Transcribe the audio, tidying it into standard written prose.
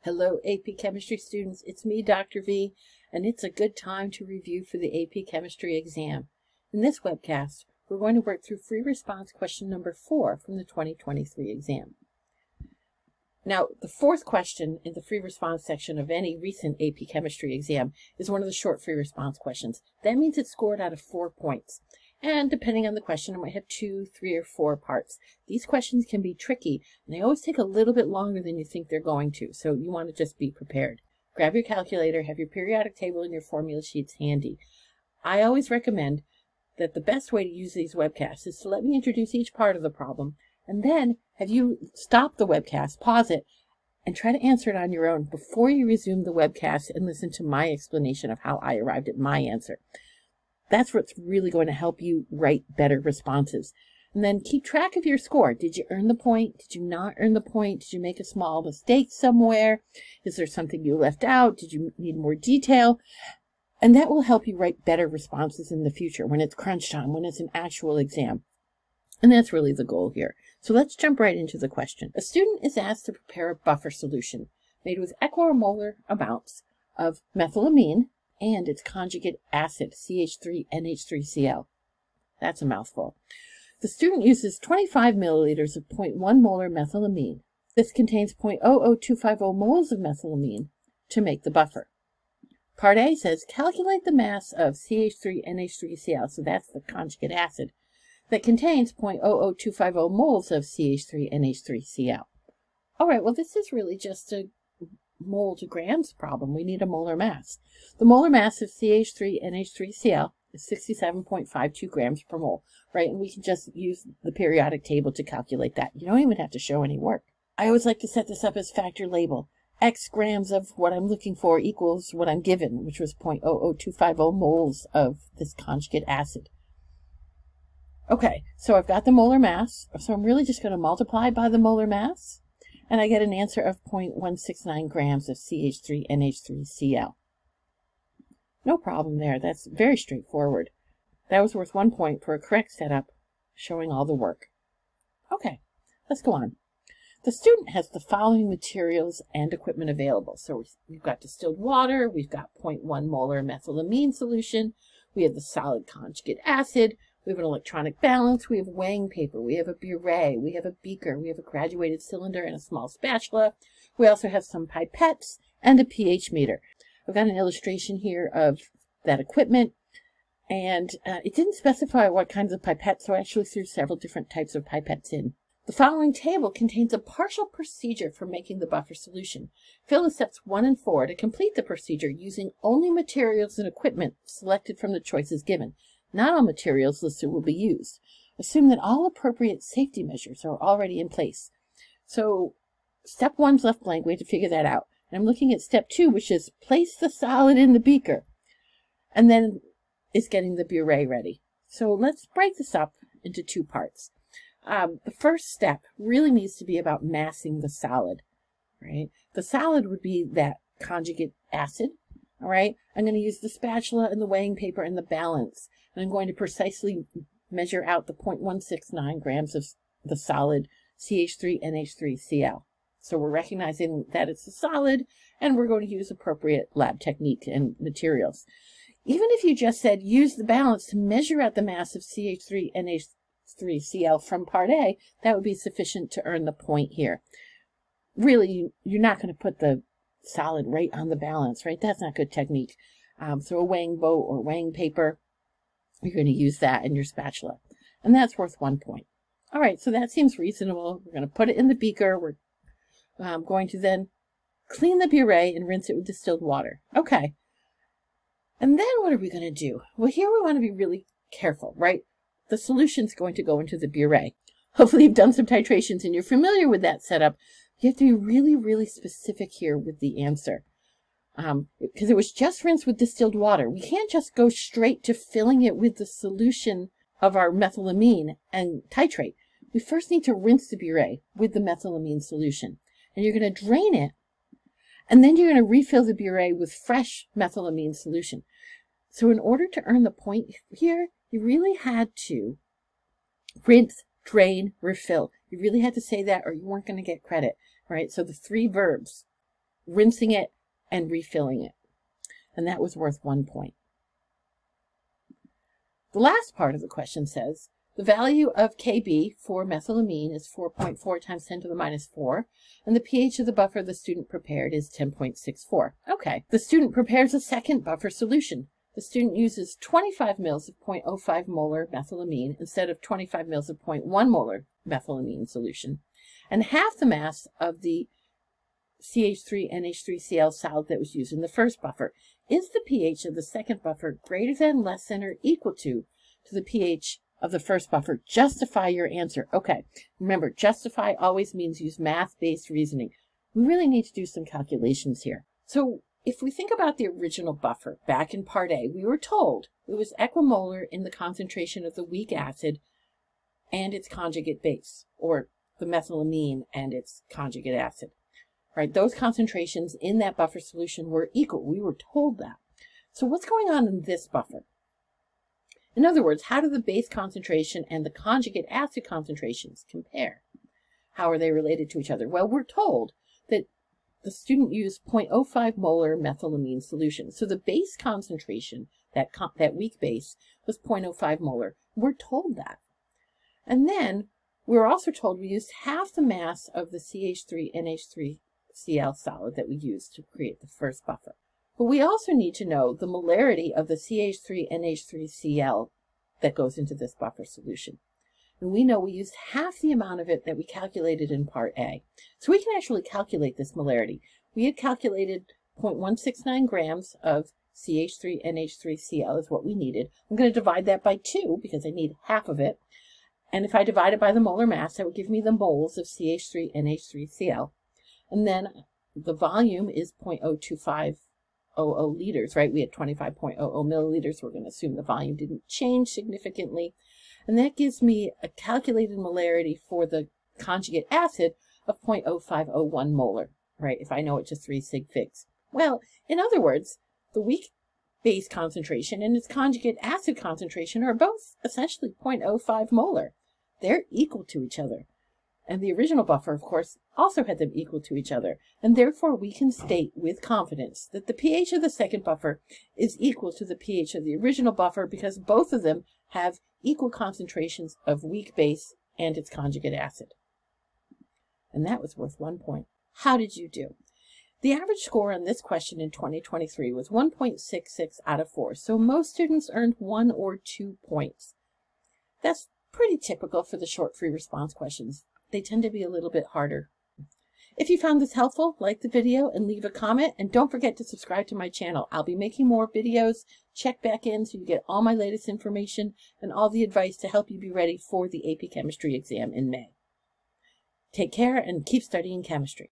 Hello, AP Chemistry students. It's me, Dr. V, and it's a good time to review for the AP Chemistry exam. In this webcast, we're going to work through free response question number 4 from the 2023 exam. Now, the fourth question in the free response section of any recent AP Chemistry exam is one of the short free response questions. That means it's scored out of 4 points. And depending on the question, it might have 2, 3, or 4 parts. These questions can be tricky, and they always take a little bit longer than you think they're going to, so you want to just be prepared. Grab your calculator, have your periodic table and your formula sheets handy. I always recommend that the best way to use these webcasts is to let me introduce each part of the problem, and then have you stop the webcast, pause it, and try to answer it on your own before you resume the webcast and listen to my explanation of how I arrived at my answer. That's what's really going to help you write better responses. And then keep track of your score. Did you earn the point? Did you not earn the point? Did you make a small mistake somewhere? Is there something you left out? Did you need more detail? And that will help you write better responses in the future when it's crunch time, when it's an actual exam. And that's really the goal here. So let's jump right into the question. A student is asked to prepare a buffer solution made with equimolar amounts of methylamine and its conjugate acid, CH3NH3Cl. That's a mouthful. The student uses 25 milliliters of 0.1 molar methylamine. This contains 0.00250 moles of methylamine to make the buffer. Part A says calculate the mass of CH3NH3Cl, so that's the conjugate acid, that contains 0.00250 moles of CH3NH3Cl. All right, well, this is really just a mole to grams problem. We need a molar mass. The molar mass of CH3NH3Cl is 67.52 grams per mole, right? And we can just use the periodic table to calculate that. You don't even have to show any work. I always like to set this up as factor label. X grams of what I'm looking for equals what I'm given, which was 0.00250 moles of this conjugate acid. Okay, so I've got the molar mass, so I'm really just going to multiply by the molar mass, and I get an answer of 0.169 grams of CH3NH3Cl. No problem there. That's very straightforward. That was worth 1 point for a correct setup, showing all the work. Okay, let's go on. The student has the following materials and equipment available. So we've got distilled water, we've got 0.1 molar methylamine solution, we have the solid conjugate acid, we have an electronic balance, we have weighing paper, we have a burette, we have a beaker, we have a graduated cylinder and a small spatula. We also have some pipettes and a pH meter. I've got an illustration here of that equipment, and it didn't specify what kinds of pipettes, so I actually threw several different types of pipettes in. The following table contains a partial procedure for making the buffer solution. Fill the steps 1 and 4 to complete the procedure using only materials and equipment selected from the choices given. Not all materials listed will be used. Assume that all appropriate safety measures are already in place. So step 1's left blank. We have to figure that out. And I'm looking at step 2, which is place the solid in the beaker. And then it's getting the burette ready. So let's break this up into 2 parts. The first step really needs to be about massing the solid, right? The solid would be that conjugate acid, all right? I'm going to use the spatula and the weighing paper and the balance. And I'm going to precisely measure out the 0.169 grams of the solid CH3NH3Cl. So we're recognizing that it's a solid, and we're going to use appropriate lab technique and materials. Even if you just said use the balance to measure out the mass of CH3NH3Cl from part A, that would be sufficient to earn the point here. Really, you're not going to put the solid right on the balance, right? That's not good technique. So a weighing boat or weighing paper, you're going to use that in your spatula. And that's worth 1 point. All right, so that seems reasonable. We're going to put it in the beaker. We're going to then clean the burette and rinse it with distilled water. Okay. And then what are we going to do? Well, here we want to be really careful, right? The solution's going to go into the burette. Hopefully you've done some titrations and you're familiar with that setup. You have to be really, really specific here with the answer. Because it was just rinsed with distilled water. We can't just go straight to filling it with the solution of our methylamine and titrate. We first need to rinse the burette with the methylamine solution. And you're going to drain it, and then you're going to refill the burette with fresh methylamine solution. So in order to earn the point here, you really had to rinse, drain, refill. You really had to say that or you weren't going to get credit, right? So the 3 verbs rinsing it and refilling it. And that was worth 1 point. The last part of the question says, the value of Kb for methylamine is 4.4 times 10 to the minus 4, and the pH of the buffer the student prepared is 10.64. Okay, the student prepares a second buffer solution. The student uses 25 mils of 0.05 molar methylamine instead of 25 mils of 0.1 molar methylamine solution, and half the mass of the CH3NH3Cl solid that was used in the first buffer. Is the pH of the second buffer greater than, less than, or equal to the pH of the first buffer? Justify your answer. Okay, remember, justify always means use math-based reasoning. We really need to do some calculations here. So if we think about the original buffer back in part A, we were told it was equimolar in the concentration of the weak acid and its conjugate base, or the methylamine and its conjugate acid. Right, those concentrations in that buffer solution were equal. We were told that. So what's going on in this buffer? In other words, how do the base concentration and the conjugate acid concentrations compare? How are they related to each other? Well, we're told that the student used 0.05 molar methylamine solution. So the base concentration, that weak base, was 0.05 molar. We're told that. And then we're also told we used half the mass of the CH3NH3Cl solid that we used to create the first buffer. But we also need to know the molarity of the CH3NH3Cl that goes into this buffer solution. And we know we used half the amount of it that we calculated in part A. So we can actually calculate this molarity. We had calculated 0.169 grams of CH3NH3Cl is what we needed. I'm going to divide that by 2 because I need half of it. And if I divide it by the molar mass, that would give me the moles of CH3NH3Cl. And then the volume is 0.02500 liters, right? We had 25.00 milliliters. We're going to assume the volume didn't change significantly. And that gives me a calculated molarity for the conjugate acid of 0.0501 molar, right? If I know it to 3 sig figs. Well, in other words, the weak base concentration and its conjugate acid concentration are both essentially 0.05 molar. They're equal to each other. And the original buffer, of course, also had them equal to each other. And therefore, we can state with confidence that the pH of the second buffer is equal to the pH of the original buffer because both of them have equal concentrations of weak base and its conjugate acid. And that was worth 1 point. How did you do? The average score on this question in 2023 was 1.66 out of 4. So most students earned 1 or 2 points. That's pretty typical for the short free response questions. They tend to be a little bit harder. If you found this helpful, like the video and leave a comment, and don't forget to subscribe to my channel. I'll be making more videos. Check back in so you get all my latest information and all the advice to help you be ready for the AP Chemistry exam in May. Take care and keep studying chemistry.